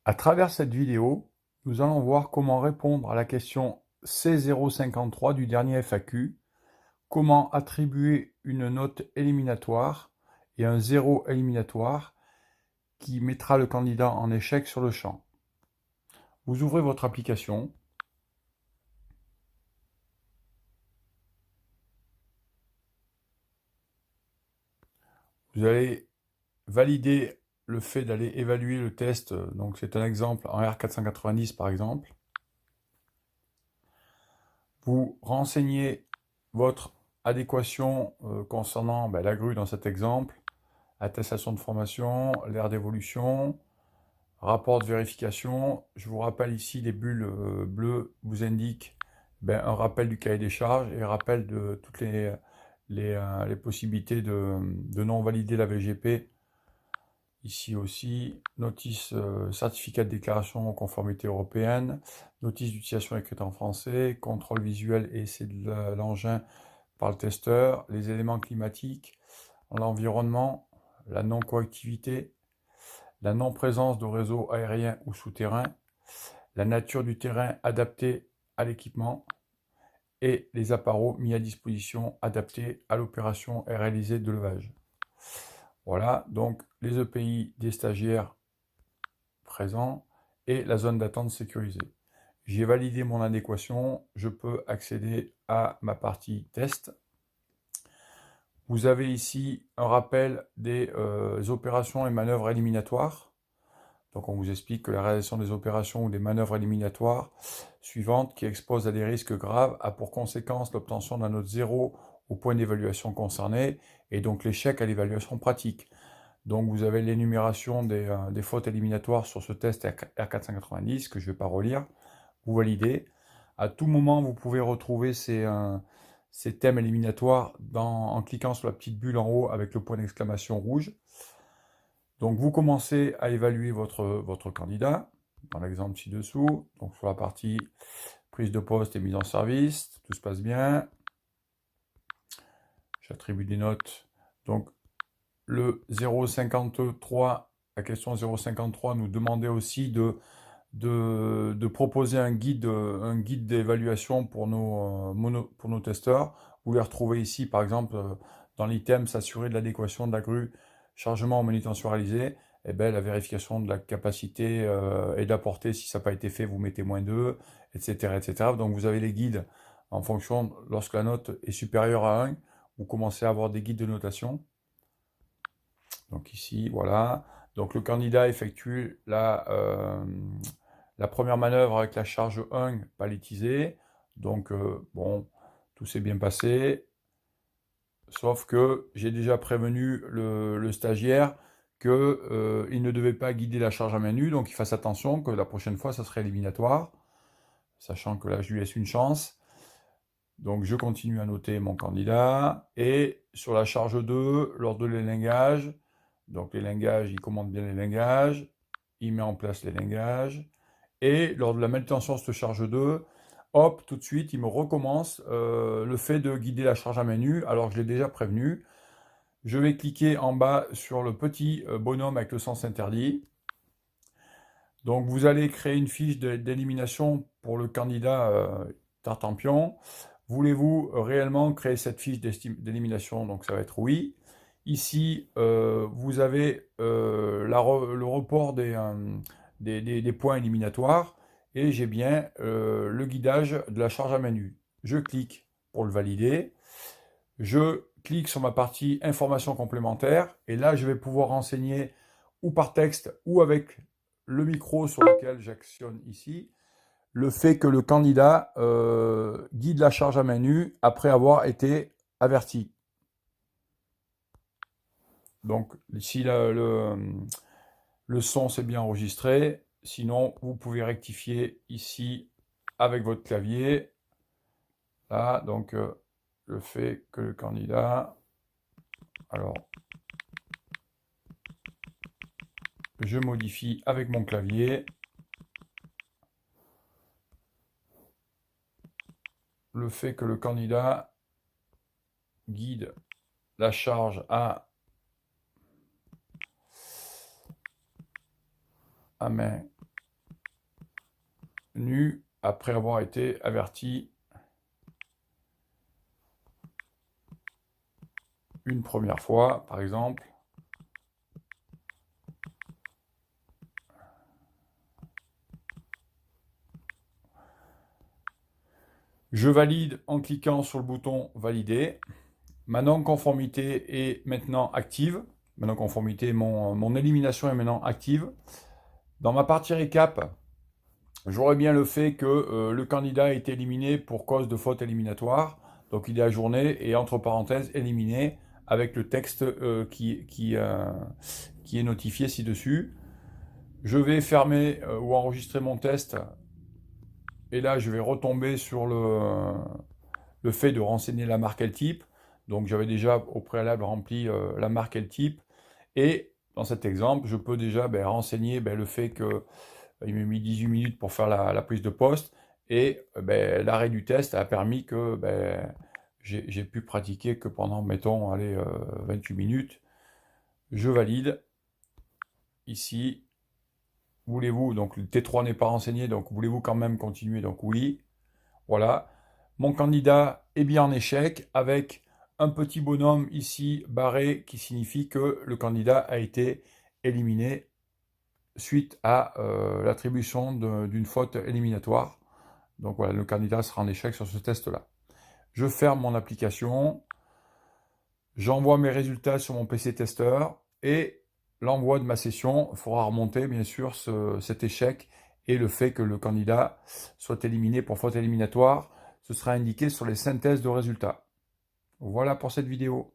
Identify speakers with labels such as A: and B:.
A: À travers cette vidéo, nous allons voir comment répondre à la question C053 du dernier FAQ, comment attribuer une note éliminatoire et un zéro éliminatoire qui mettra le candidat en échec sur le champ. Vous ouvrez votre application. Vous allez valider le fait d'aller évaluer le test, donc c'est un exemple en R490 par exemple. Vous renseignez votre adéquation concernant la grue dans cet exemple, attestation de formation, l'aire d'évolution, rapport de vérification. Je vous rappelle ici, les bulles bleues vous indiquent un rappel du cahier des charges et un rappel de toutes les possibilités de non valider la VGP. Ici aussi, notice certificat de déclaration en conformité européenne, notice d'utilisation écrite en français, contrôle visuel et essai de l'engin par le testeur, les éléments climatiques, l'environnement, la non-coactivité, la non-présence de réseau aérien ou souterrain, la nature du terrain adapté à l'équipement et les appareils mis à disposition adaptés à l'opération réalisée de levage. Voilà, donc les EPI des stagiaires présents et la zone d'attente sécurisée. J'ai validé mon adéquation, je peux accéder à ma partie test. Vous avez ici un rappel des opérations et manœuvres éliminatoires. Donc on vous explique que la réalisation des opérations ou des manœuvres éliminatoires suivantes qui exposent à des risques graves a pour conséquence l'obtention d'un note 0 au point d'évaluation concerné et donc l'échec à l'évaluation pratique. Donc vous avez l'énumération des fautes éliminatoires sur ce test R490 que je ne vais pas relire. Vous validez. À tout moment, vous pouvez retrouver ces thèmes éliminatoires en cliquant sur la petite bulle en haut avec le point d'exclamation rouge. Donc vous commencez à évaluer votre candidat, dans l'exemple ci-dessous, donc sur la partie prise de poste et mise en service, tout se passe bien. J'attribue des notes. Donc le 0,53, la question 0,53 nous demandait aussi de proposer un guide d'évaluation pour nos testeurs. Vous les retrouvez ici, par exemple, dans l'item s'assurer de l'adéquation de la grue chargement en manutention réalisée. Et la vérification de la capacité et de la portée, si ça n'a pas été fait, vous mettez -2, etc., etc. Donc vous avez les guides en fonction, lorsque la note est supérieure à 1, vous commencez à avoir des guides de notation. Donc ici, voilà. Donc le candidat effectue la première manœuvre avec la charge 1 palettisée. Donc bon, tout s'est bien passé. Sauf que j'ai déjà prévenu le stagiaire qu'il ne devait pas guider la charge à main nue. Donc il fasse attention que la prochaine fois, ça serait éliminatoire. Sachant que là, je lui laisse une chance. Donc je continue à noter mon candidat. Et sur la charge 2, lors de l'élingage, donc les lingages, il commande bien les lingages, il met en place les lingages, et lors de la manutention de cette charge 2, hop, tout de suite, il me recommence le fait de guider la charge à main nue, alors que je l'ai déjà prévenu. Je vais cliquer en bas sur le petit bonhomme avec le sens interdit. Donc vous allez créer une fiche d'élimination pour le candidat Tartampion. Voulez-vous réellement créer cette fiche d'élimination? Donc ça va être oui. Ici, vous avez le report des points éliminatoires et j'ai bien le guidage de la charge à main nue. Je clique pour le valider. Je clique sur ma partie informations complémentaires et là, je vais pouvoir renseigner ou par texte ou avec le micro sur lequel j'actionne ici, le fait que le candidat guide la charge à main nue après avoir été averti. Donc, si le son s'est bien enregistré, sinon, vous pouvez rectifier ici avec votre clavier. Là, donc, le fait que le candidat... Alors, je modifie avec mon clavier. Le fait que le candidat guide la charge à main maintenu après avoir été averti une première fois, par exemple. Je valide en cliquant sur le bouton valider. Ma non-conformité est maintenant active. Ma non-conformité, mon élimination est maintenant active. Dans ma partie récap, j'aurais bien le fait que le candidat a été éliminé pour cause de faute éliminatoire. Donc il est ajourné et entre parenthèses éliminé avec le texte qui est notifié ci-dessus. Je vais fermer ou enregistrer mon test. Et là, je vais retomber sur le fait de renseigner la marque LType. Donc j'avais déjà au préalable rempli la marque LType. Et dans cet exemple, je peux déjà renseigner le fait qu'il m'a mis 18 minutes pour faire la prise de poste. Et l'arrêt du test a permis que j'ai pu pratiquer que pendant, mettons, allez, 28 minutes. Je valide. Ici, voulez-vous, donc le T3 n'est pas renseigné, donc voulez-vous quand même continuer? Donc oui. Voilà. Mon candidat est bien en échec avec un petit bonhomme ici barré qui signifie que le candidat a été éliminé suite à l'attribution d'une faute éliminatoire. Donc voilà, le candidat sera en échec sur ce test-là. Je ferme mon application, j'envoie mes résultats sur mon PC testeur et l'envoi de ma session fera remonter bien sûr cet échec et le fait que le candidat soit éliminé pour faute éliminatoire. Ce sera indiqué sur les synthèses de résultats. Voilà pour cette vidéo.